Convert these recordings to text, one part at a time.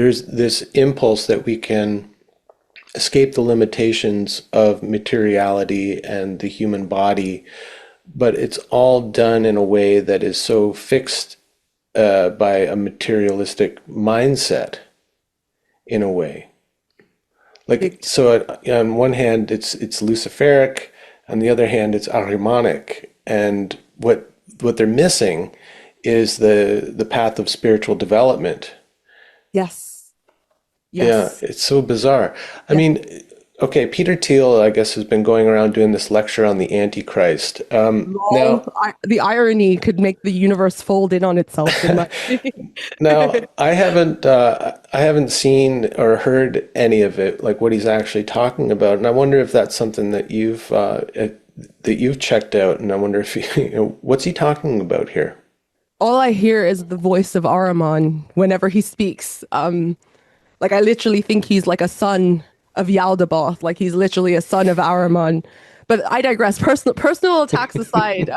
There's this impulse that we can escape the limitations of materiality and the human body, but it's all done in a way that is so fixed by a materialistic mindset, in a way. Like, so on one hand, it's Luciferic, on the other hand, it's Ahrimanic, and what they're missing is the path of spiritual development. Yes. Yeah, Yes. it's so bizarre. I Yeah. mean, okay, Peter Thiel, I guess, has been going around doing this lecture on the Antichrist. Lol. The irony could make the universe fold in on itself in my Now, I haven't seen or heard any of it, like what he's actually talking about, and I wonder if that's something that you've checked out, and I wonder if what's he talking about here? All I hear is the voice of Ahriman whenever he speaks. Like I literally think he's like a son of Yaldabaoth, like he's literally a son of Ahriman. But I digress. Personal attacks aside,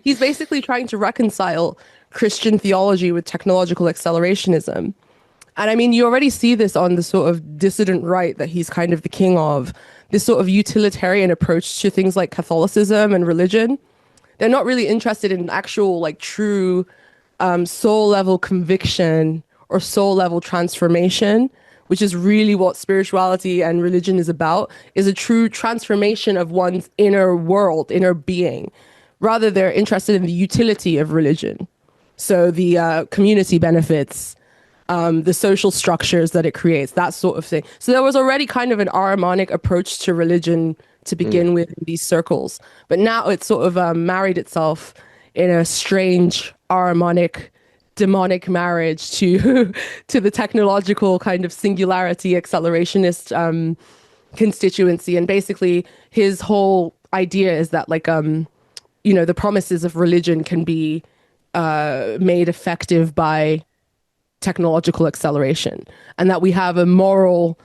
he's basically trying to reconcile Christian theology with technological accelerationism. And I mean, you already see this on the sort of dissident right that he's kind of the king of, this sort of utilitarian approach to things like Catholicism and religion. They're not really interested in actual, like, true soul level conviction or soul level transformation, which is really what spirituality and religion is about, is a true transformation of one's inner world, inner being. Rather, they're interested in the utility of religion. So the community benefits, the social structures that it creates, that sort of thing. So there was already kind of an Ahrimanic approach to religion to begin with in these circles. But now it's sort of married itself in a strange Ahrimanic demonic marriage to to the technological kind of singularity accelerationist constituency. And basically his whole idea is that like the promises of religion can be made effective by technological acceleration, and that we have a moral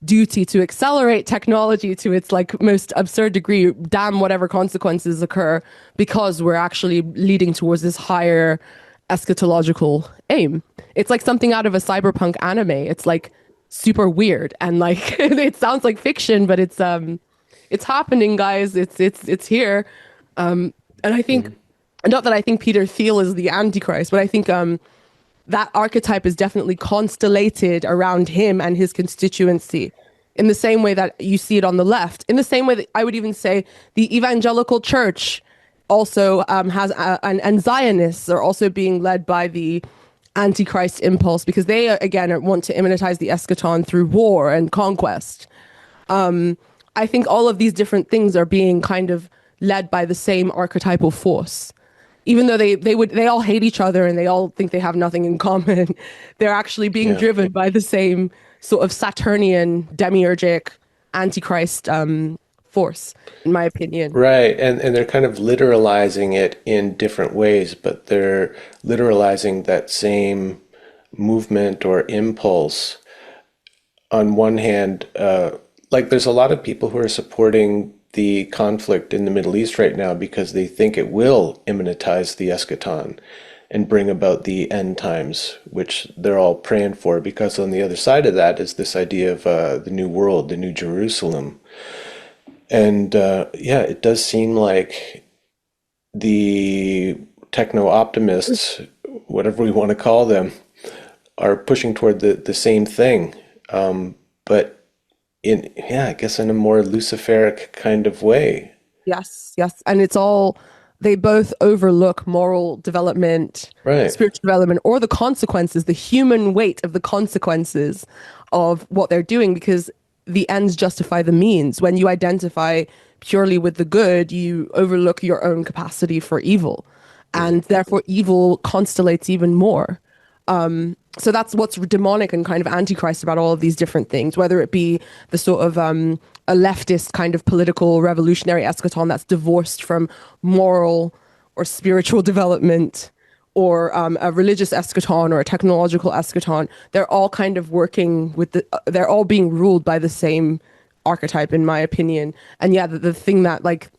duty to accelerate technology to its like most absurd degree, damn whatever consequences occur, because we're actually leading towards this higher eschatological aim. It's like something out of a cyberpunk anime. It's like super weird and like it sounds like fiction, but it's happening, guys. It's here. And I think, not that I think Peter Thiel is the Antichrist, but I think that archetype is definitely constellated around him and his constituency, in the same way that you see it on the left, in the same way that I would even say the evangelical church also has, and Zionists are also being led by the Antichrist impulse, because they, again, want to immanentize the eschaton through war and conquest. I think all of these different things are being kind of led by the same archetypal force. Even though they all hate each other and they all think they have nothing in common, they're actually being Yeah. driven by the same sort of Saturnian demiurgic Antichrist force, in my opinion. Right, and they're kind of literalizing it in different ways, but they're literalizing that same movement or impulse. On one hand, like there's a lot of people who are supporting the conflict in the Middle East right now because they think it will immanentize the eschaton and bring about the end times, which they're all praying for, because on the other side of that is this idea of the new world, the new Jerusalem. And yeah, it does seem like the techno optimists, whatever we want to call them, are pushing toward the same thing. But yeah, I guess in a more Luciferic kind of way. Yes, yes. And it's all, they both overlook moral development, Right. spiritual development, or the consequences, the human weight of the consequences of what they're doing, because the ends justify the means. When you identify purely with the good, you overlook your own capacity for evil. And therefore, evil constellates even more. So that's what's demonic and kind of antichrist about all of these different things, whether it be the sort of a leftist kind of political revolutionary eschaton that's divorced from moral or spiritual development, or a religious eschaton or a technological eschaton. They're all kind of working with they're all being ruled by the same archetype, in my opinion. And yeah, the thing that like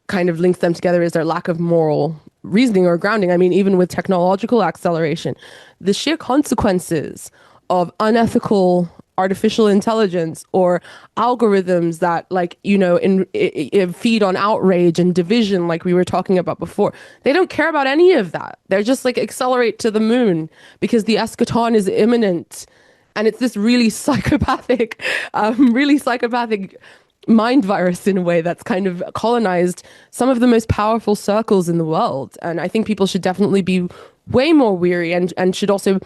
kind of links them together is their lack of moral reasoning or grounding. I mean, even with technological acceleration, the sheer consequences of unethical artificial intelligence or algorithms that feed on outrage and division like we were talking about before. They don't care about any of that. They're just like accelerate to the moon because the eschaton is imminent. And it's this really psychopathic mind virus in a way that's kind of colonized some of the most powerful circles in the world. And I think people should definitely be way more weary and should also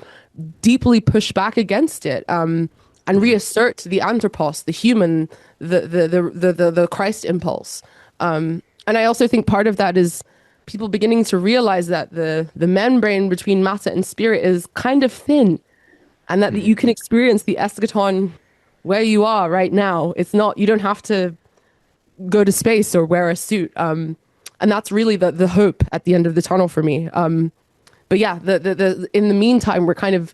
deeply push back against it, and reassert the anthropos, the human, the Christ impulse. And I also think part of that is people beginning to realize that the membrane between matter and spirit is kind of thin, and that you can experience the eschaton where you are right now. It's not, you don't have to go to space or wear a suit. And that's really the hope at the end of the tunnel for me. But yeah, in the meantime, we're kind of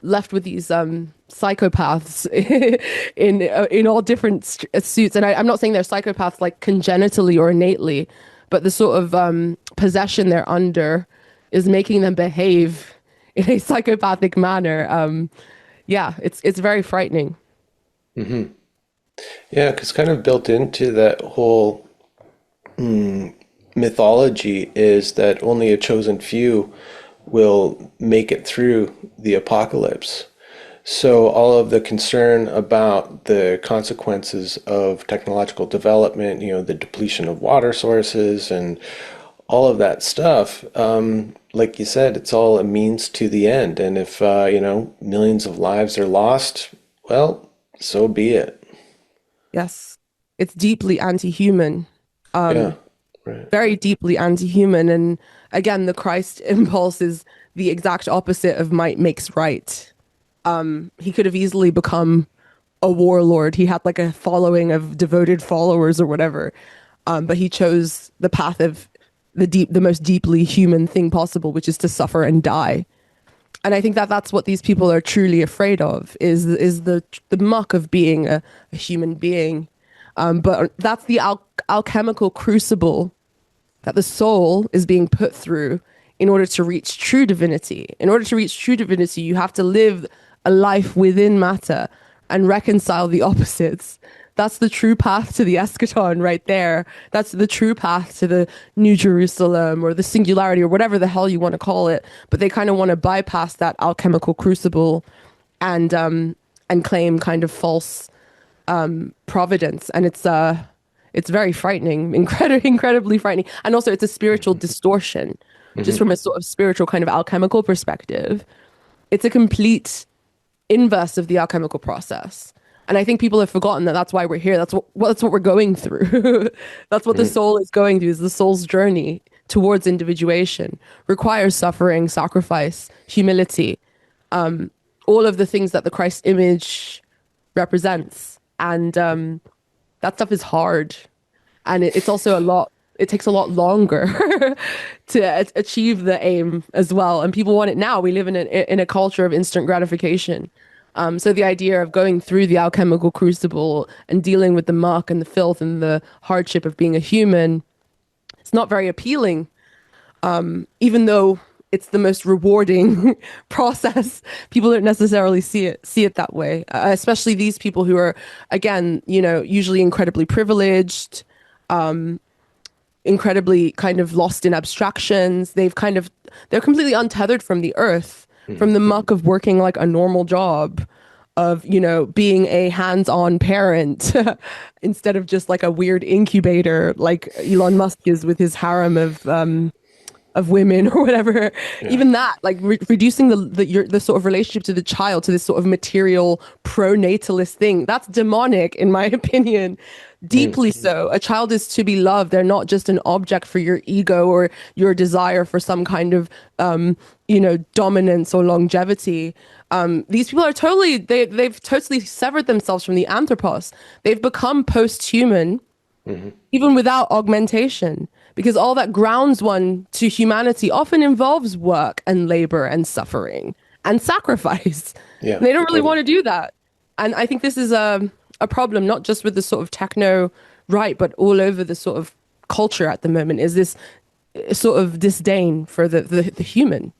left with these psychopaths in all different suits. And I'm not saying they're psychopaths like congenitally or innately, but the sort of possession they're under is making them behave in a psychopathic manner. Yeah, it's very frightening. Yeah, because kind of built into that whole mythology is that only a chosen few will make it through the apocalypse. So all of the concern about the consequences of technological development, the depletion of water sources and all of that stuff, like you said, it's all a means to the end. And if, millions of lives are lost, well, so be it. Yes, it's deeply anti-human. Yeah, right. Very deeply anti-human. And again, the Christ impulse is the exact opposite of might makes right. He could have easily become a warlord. He had like a following of devoted followers or whatever. But he chose the path of the most deeply human thing possible, which is to suffer and die. And I think that that's what these people are truly afraid of is the muck of being a human being. But that's the alchemical crucible that the soul is being put through in order to reach true divinity. In order to reach true divinity, you have to live a life within matter and reconcile the opposites. That's the true path to the eschaton right there. That's the true path to the New Jerusalem or the singularity or whatever the hell you want to call it. But they kind of want to bypass that alchemical crucible and claim kind of false providence. And it's very frightening, incredibly frightening. And also it's a spiritual distortion, just from a sort of spiritual kind of alchemical perspective. It's a complete inverse of the alchemical process. And I think people have forgotten that that's why we're here. That's what we're going through. That's what the soul is going through, is the soul's journey towards individuation. Requires suffering, sacrifice, humility, all of the things that the Christ image represents. And that stuff is hard. And it's also it takes a lot longer to achieve the aim as well. And people want it now. We live in a culture of instant gratification. So the idea of going through the alchemical crucible and dealing with the muck and the filth and the hardship of being a human, it's not very appealing. Even though it's the most rewarding process, people don't necessarily see it that way. Especially these people who are, again, usually incredibly privileged, incredibly kind of lost in abstractions. They're completely untethered from the earth, from the muck of working like a normal job, of, being a hands-on parent instead of just like a weird incubator like Elon Musk is with his harem of women or whatever. Yeah. Even that, like reducing the sort of relationship to the child to this sort of material pro-natalist thing, that's demonic in my opinion. Deeply so. A child is to be loved. They're not just an object for your ego or your desire for some kind of, dominance or longevity. These people are they've totally severed themselves from the anthropos. They've become post-human, even without augmentation, because all that grounds one to humanity often involves work and labor and suffering and sacrifice. Yeah, and they don't really want to do that. And I think this is a problem, not just with the sort of techno right, but all over the sort of culture at the moment, is this sort of disdain for the human.